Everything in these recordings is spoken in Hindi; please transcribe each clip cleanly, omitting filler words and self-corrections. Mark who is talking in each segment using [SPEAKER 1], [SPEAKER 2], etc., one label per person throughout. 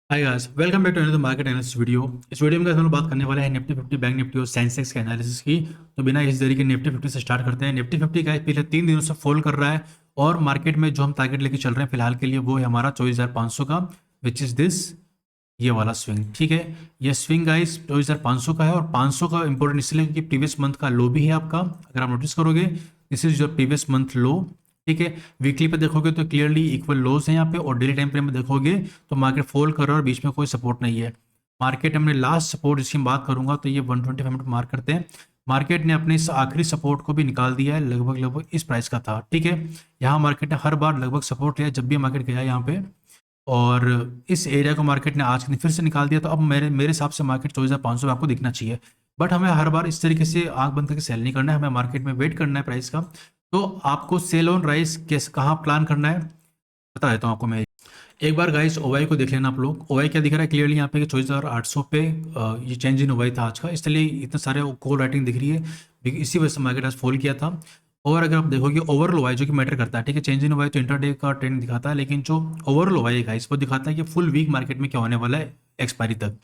[SPEAKER 1] Hi guys, welcome back to another market analysis video. इस वीडियो में गाइस हम लोग बात करने वाले हैं निफ्टी 50, बैंक निफ्टी और सेंसेक्स के एनालिसिस की। तो बिना इस देरी के निफ्टी 50 से स्टार्ट करते हैं। निफ्टी 50 गाइस पिछले 3 दिनों से फॉल कर रहा है और मार्केट में जो हम टारगेट लेके चल रहे हैं फिलहाल के लिए वो है हमारा 24,500 का, विच इज दिस, ये वाला स्विंग। ठीक है, ये स्विंग गाइस 24,500 का है और 500 का इंपॉर्टेंट इसलिए क्योंकि प्रीवियस मंथ का लो भी है आपका। अगर आप नोटिस करोगे, this is your previous month low. ठीक है, वीकली पे देखोगे तो क्लियरली इक्वल लोज है यहाँ पे, और डेली टाइम फ्रेम में देखोगे तो मार्केट फॉल कर रहा है और बीच में कोई सपोर्ट नहीं है। मार्केट हमने लास्ट सपोर्ट जिसकी बात करूंगा तो ये 125 मिनट मार्क करते हैं। मार्केट ने अपने इस आखिरी सपोर्ट को भी निकाल दिया है, लगभग लगभग इस प्राइस का था। ठीक है, यहाँ मार्केट ने हर बार लगभग सपोर्ट लिया जब भी मार्केट गया यहाँ पे, और इस एरिया को मार्केट ने आज के दिन फिर से निकाल दिया। तो अब मेरे मेरे हिसाब से मार्केट 24,500 आपको दिखना चाहिए। बट हमें हर बार इस तरीके से आंख बंद करके सेल नहीं करना है, हमें मार्केट में वेट करना है प्राइस का। तो आपको सेल ऑन राइस कैसे कहाँ प्लान करना है बता देता हूँ आपको मैं। एक बार गाइस ओवाई को देख लेना आप लोग। ओवाई क्या दिख रहा है क्लियरली यहाँ पे कि 24,800 पे ये चेंज इन ओवाई था आज का, इसलिए इतने सारे कॉल राइटिंग दिख रही है, इसी वजह से मार्केट आज फॉल किया था। और अगर आप देखोगे ओवरऑल ओवाई जो कि मैटर करता है, ठीक है, चेंज इन ओवाई तो इंटरडे का ट्रेंड दिखाता है, लेकिन जो ओवरऑल ओवाई है गाइस वो दिखाता है कि फुल वीक मार्केट में क्या होने वाला है एक्सपायरी तक।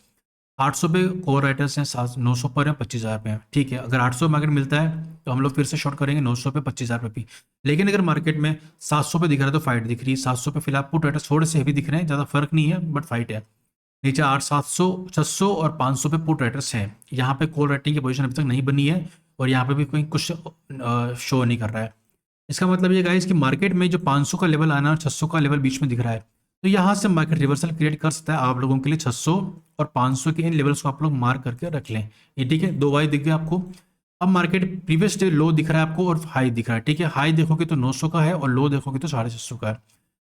[SPEAKER 1] 800 पे कोर राइटर्स हैं, 900 पर है, 25,000 पे है। ठीक है, अगर 800 मार्केट मिलता है तो हम लोग फिर से शॉर्ट करेंगे 900 पे, 25,000 पे भी। लेकिन अगर मार्केट में 700 पे दिख रहा है तो फाइट दिख रही है। 700 पे फिलहाल पुट राइटर्स थोड़े से हेवी दिख रहे हैं, ज़्यादा फर्क नहीं है बट फाइट है। नीचे 8, 700, 600 और 500 पे पुट राइटर्स हैं। यहाँ पे कॉल राइटिंग की पोजीशन अभी तक नहीं बनी है और यहाँ पे भी कोई कुछ शो नहीं कर रहा है। इसका मतलब ये गाइस कि मार्केट में जो 500 का लेवल आना और 600 का लेवल बीच में दिख रहा है, तो यहाँ से मार्केट रिवर्सल क्रिएट कर सकता है आप लोगों के लिए। 600 और 500 के इन लेवल्स को आप लोग मार्क करके रख लें। ये ठीक है, दो वाई दिख गए आपको। अब मार्केट प्रीवियस डे लो दिख रहा है आपको और हाई दिख रहा है। ठीक है, हाई देखोगे तो 900 का है और लो देखोगे तो 650 का है।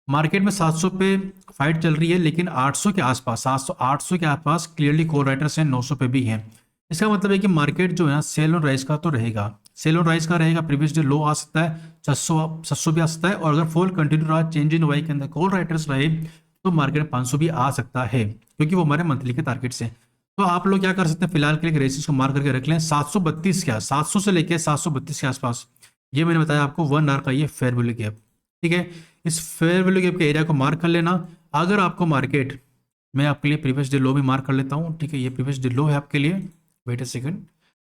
[SPEAKER 1] मार्केट में 700 पे फाइट चल रही है, लेकिन 800 के आसपास, 700 800 के आसपास क्लियरली कोर राइटर्स हैं, 900 पे भी हैं। इसका मतलब है कि मार्केट जो है सेल ऑन राइज का तो रहेगा। सेल ऑन राइज का रहेगा, प्रीवियस डे लो आ सकता है, 600 भी आ सकता है, और अगर फॉल कंटिन्यू रहा, चेंज इन वाई के अंदर कॉल राइटर्स रहे, तो मार्केट में 500 भी आ सकता है, क्योंकि वो हमारे मंथली के टारगेट से। तो आप लोग क्या कर सकते हैं, फिलहाल के लिए रेसिस को मार्क करके रख लें 732 के 700 से लेके 732 के आसपास। ये मैंने बताया आपको 1 आवर का ये फेयर वैल्यू गैप। ठीक है, इस फेयर वैल्यू गैप के एरिया को मार्क कर लेना। अगर आपको मार्केट, मैं आपके लिए प्रीवियस डे लो भी मार्क कर लेता हूँ। ठीक है, ये प्रीवियस डे लो है आपके लिए, वेट ए सेकंड,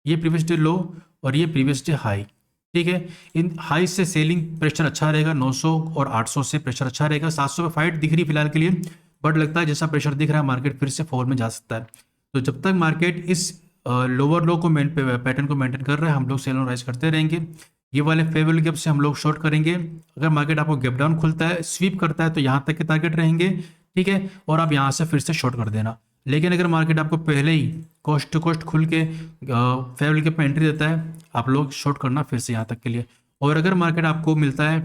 [SPEAKER 1] ये प्रीवियस डे लो और ये प्रीवियस डे हाई। ठीक है, इन हाई से सेलिंग प्रेशर अच्छा रहेगा, 900 और 800 से प्रेशर अच्छा रहेगा। 700 पे फाइट दिख रही है फिलहाल के लिए, बट लगता है जैसा प्रेशर दिख रहा है मार्केट फिर से फॉल में जा सकता है। तो जब तक मार्केट इस लोअर लो को पैटर्न को मेंटेन कर रहा है, हम लोग सेल ऑन राइज करते रहेंगे। ये वाले फेवरेबल गैप से हम लोग शॉर्ट करेंगे। अगर मार्केट आपको गैप डाउन खुलता है, स्वीप करता है, तो यहाँ तक के टारगेट रहेंगे। ठीक है, और आप यहाँ से फिर से शॉर्ट कर देना। लेकिन अगर मार्केट आपको पहले ही कॉस्ट टू कॉस्ट खुल के फेवरेबल गैप में एंट्री देता है, आप लोग शॉर्ट करना फिर से यहाँ तक के लिए। और अगर मार्केट आपको मिलता है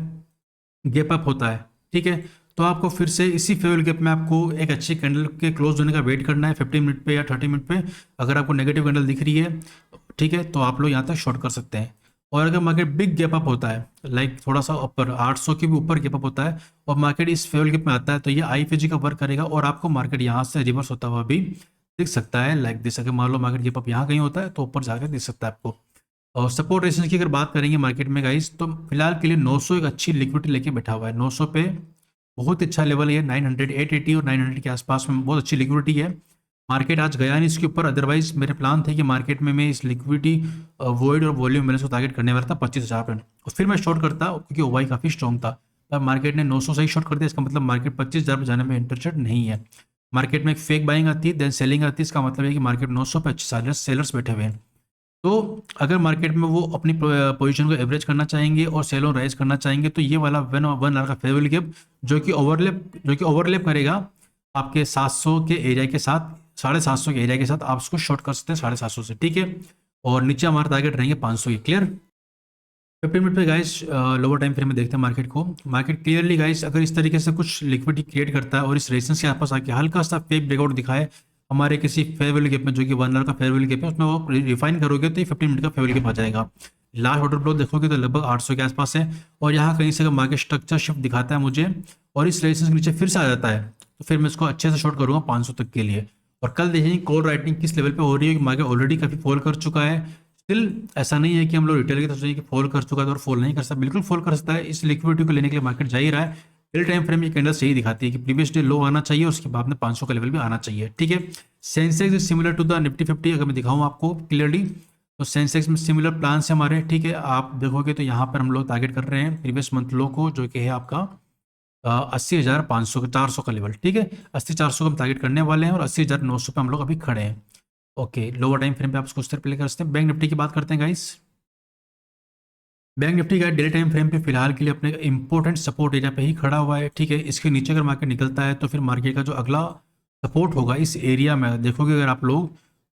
[SPEAKER 1] गैप अप होता है, ठीक है, तो आपको फिर से इसी फेवरेबल गैप में आपको एक अच्छी कैंडल के क्लोज होने का वेट करना है 15 मिनट पे या 30 मिनट पे। अगर आपको नेगेटिव कैंडल दिख रही है, ठीक है, तो आप लोग यहाँ तक शॉर्ट कर सकते हैं। और अगर मार्केट बिग गैप अप होता है, लाइक थोड़ा सा ऊपर 800 के भी ऊपर गैप अप होता है और मार्केट इस फेवरेबल गैप में आता है, तो ये आईपीजी का वर्क करेगा और आपको मार्केट यहाँ से रिवर्स होता हुआ भी दिख सकता है। लाइक दिस, अगर मान लो मार्केट गैप अप यहाँ कहीं होता है तो ऊपर जाकर दिख सकता है आपको। और सपोर्ट रेजिस्टेंस की अगर बात करेंगे मार्केट में गाइस, तो फिलहाल के लिए 900 एक अच्छी लिक्विडिटी लेके बैठा हुआ है। 900 पे बहुत अच्छा लेवल है, 900, 880 और 900 के आसपास में बहुत अच्छी लिक्विडिटी है। मार्केट आज गया नहीं इसके ऊपर, अदरवाइज मेरे प्लान थे कि मार्केट में मैं इस लिक्विडिटी वॉइड और वॉल्यूम बैलेंस को टारगेट करने वाला था 25,000 पे, और फिर मैं शॉर्ट करता क्योंकि ओवाई काफ़ी स्ट्रॉन्ग था। पर मार्केट ने 900 से ही शॉर्ट कर दिया, इसका मतलब मार्केट 25,000 पे जाने में इंटरेस्टेड नहीं है। मार्केट में एक फेक बाइंग आती है, देन सेलिंग आती है, इसका मतलब है कि मार्केट 900 पे अच्छे सेलर्स बैठे हुए हैं। तो अगर मार्केट में वो अपनी पोजीशन को एवरेज करना चाहेंगे और सेल ऑन राइज करना चाहेंगे, तो ये वाला 1 आवर का फेवरेबल गैप जो कि ओवरलैप करेगा आपके 700 के एरिया के साथ, 750 के एरिया के साथ, आप उसको शॉर्ट कर सकते हैं 750 से। ठीक है, और नीचे हमारा टारगेट रहेंगे 500 के। क्लियर। 15 मिनट पे गाइस लोअर टाइम फ्रेम में देखते हैं मार्केट को। मार्केट क्लियरली गाइस अगर इस तरीके से कुछ लिक्विडिटी क्रिएट करता है और इस रेजिस्टेंस के आसपास आके हल्का सा फेक ब्रेकआउट दिखाए हमारे किसी फेवरेबल गैप में, जो कि 1 आवर का फेवरेबल गैप है, उसमें वो रिफाइन करोगे तो ये 15 मिनट का फेवरेबल गैप आ जाएगा। लास्ट ऑर्डर फ्लो देखोगे तो लगभग 800 के आसपास है, और यहाँ कहीं से अगर मार्केट स्ट्रक्चर शिफ्ट दिखाता है मुझे और इस रेजिस्टेंस के नीचे फिर से आ जाता है, तो फिर मैं इसको अच्छे से शॉर्ट करूँगा 500 तक के लिए। और कल देखेंगे कॉल राइटिंग किस लेवल पे हो रही है, मार्केट ऑलरेडी काफ़ी फॉल कर चुका है। स्टिल ऐसा नहीं है कि हम लोग रिटेल की तरफ से कि फॉल कर चुका है तो और फॉल नहीं कर सकता, बिल्कुल फॉल कर सकता है। इस लिक्विडिटी को लेने के लिए मार्केट जा ही रहा है, डेली टाइम फ्रेम ये कैंडल्स यही दिखाती है कि प्रीवियस डे लो आना चाहिए और उसके बाद में 500 का लेवल भी आना चाहिए, ठीक है। Sensex is similar to the Nifty 50, अगर मैं दिखाऊं आपको क्लियरली, तो सेंसेक्स में सिमिलर प्लान से हमारे, ठीक है। आप देखोगे तो यहाँ पर हम लोग टारगेट कर रहे हैं प्रीवियस मंथ लो को, जो कि है आपका 80,500 400 का लेवल, ठीक है। 80,400 को हम टारगेट करने वाले हैं और 80,900 पे हम लोग अभी खड़े हैं। ओके, लोअर टाइम फ्रेम पे आप उसको उस तरह प्ले कर सकते हैं। बैंक निफ्टी की बात करते हैं गाइस। बैंक निफ्टी का डेली टाइम फ्रेम पे फिलहाल के लिए अपने इंपॉर्टेंट सपोर्ट एरिया पे ही खड़ा हुआ है, ठीक है। इसके नीचे अगर मार्केट निकलता है तो फिर मार्केट का जो अगला सपोर्ट होगा इस एरिया में देखोगे अगर आप लोग,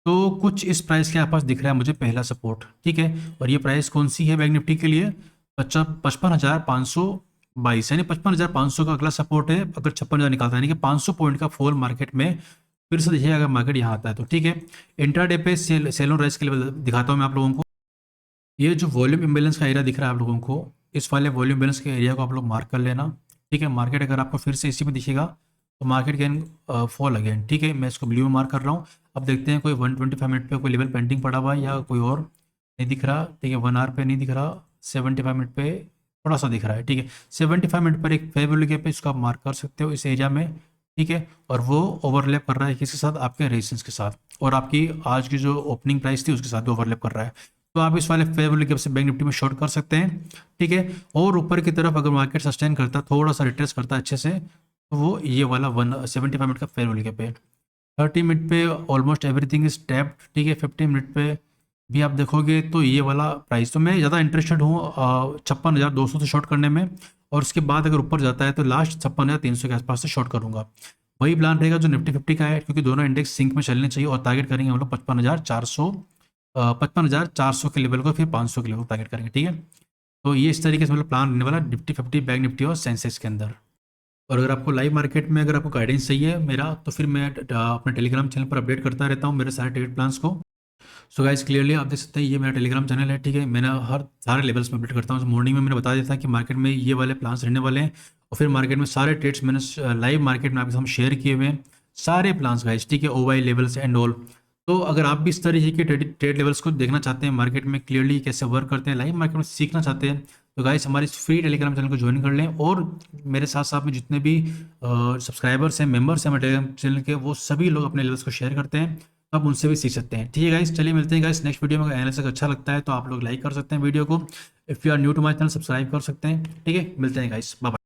[SPEAKER 1] तो कुछ इस प्राइस के आसपास दिख रहा है मुझे पहला सपोर्ट, ठीक है। और ये प्राइस कौन सी है बैंक निफ्टी के लिए? 55,522, यानी 55,500 का अगला सपोर्ट है अगर 56,000 निकलता है, यानी कि 500 पॉइंट का फॉल मार्केट में फिर से देखिएगा अगर मार्केट यहाँ आता है तो, ठीक है। इंट्राडे पे सेल ऑन राइज के लेवल दिखाता हूँ मैं आप लोगों को। ये जो वॉल्यूम इम्बेलेंस का एरिया दिख रहा है आप लोगों को, इस वाले वॉल्यूम इम्बेलेंस के एरिया को आप लोग मार्क कर लेना, ठीक है। मार्केट अगर आपको फिर से इसी में दिखेगा तो मार्केट कैन फॉल अगेन, ठीक है। मैं इसको ब्लू में मार्क कर रहा हूँ। अब देखते हैं कोई 125 मिनट पे कोई लेवल पेंडिंग पड़ा हुआ है या कोई और नहीं दिख रहा, ठीक है। 1 आवर पे नहीं दिख रहा, 75 मिनट पे थोड़ा सा दिख रहा है, ठीक है। 75 मिनट पर एक फेवरेबल गैप पे इसको आप मार्क कर सकते हो इस एरिया में, ठीक है। और वो ओवरलैप कर रहा है किसके साथ? आपके रेजिस्टेंस के साथ, और आपकी आज की जो ओपनिंग प्राइस थी उसके साथ भी ओवरलैप कर रहा है। तो आप इस वाले फेवरेबल गैप से बैंक निफ्टी में शॉर्ट कर सकते हैं, ठीक है। और ऊपर की तरफ अगर मार्केट सस्टेन करता है, थोड़ा सा रिट्रेस करता है अच्छे से, तो वो ये वाला 175 मिनट का फेवरेबल गैप है। 30 मिनट पे ऑलमोस्ट एवरीथिंग इज टैप्ड, ठीक है। 50 मिनट पे भी आप देखोगे तो ये वाला प्राइस, तो मैं ज़्यादा इंटरेस्टेड हूँ 56,200 से शॉर्ट करने में, और उसके बाद अगर ऊपर जाता है तो लास्ट 56,300 के आसपास से शॉर्ट करूँगा। वही प्लान रहेगा जो निफ्टी 50 का है, क्योंकि दोनों इंडेक्स सिंक में चलने चाहिए, और टारगेट करेंगे हम लोग 55,400 के लेवल को, फिर 500 के लेवल को टारगेट करेंगे, ठीक है। तो ये इस तरीके से मतलब प्लान रहने वाला निफ्टी 50, बैंक निफ्टी और सेंसेक्स के अंदर। और अगर आपको लाइव मार्केट में अगर आपको गाइडेंस चाहिए मेरा, तो फिर मैं अपने टेलीग्राम चैनल पर अपडेट करता रहता हूँ मेरे सारे ट्रेड प्लान्स को। सो गाइस क्लियरली आप देख सकते हैं ये मेरा टेलीग्राम चैनल है, ठीक है। मैंने हर सारे लेवल्स में अपडेट करता हूँ। मॉर्निंग में मैंने बता दिया था कि मार्केट में ये वाले प्लान्स रहने वाले हैं, और फिर मार्केट में सारे ट्रेड्स मैंने लाइव मार्केट में आपके साथ शेयर किए हुए हैं, सारे प्लान्स गाइस, ठीक है। ओवाई लेवल्स एंड ऑल। तो अगर आप भी इस तरीके के ट्रेड लेवल्स को देखना चाहते हैं, मार्केट में क्लियरली कैसे वर्क करते हैं, लाइव मार्केट में सीखना चाहते हैं, तो गाइस हमारे इस फ्री टेलीग्राम चैनल को ज्वाइन कर लें। और मेरे साथ साथ में जितने भी सब्सक्राइबर्स हैं, मेंबर्स हैं हमारे टेलीग्राम चैनल के, वो सभी लोग अपने लेवल्स को शेयर करते हैं, तो आप उनसे भी सीख सकते हैं, ठीक है गाइस। चलिए मिलते हैं गाइस नेक्स्ट वीडियो में। अगर एनालिसिस अच्छा लगता है तो आप लोग लाइक कर सकते हैं वीडियो को। If you are new to my channel subscribe कर सकते हैं, ठीक है। मिलते हैं गाइस, बाय बाय।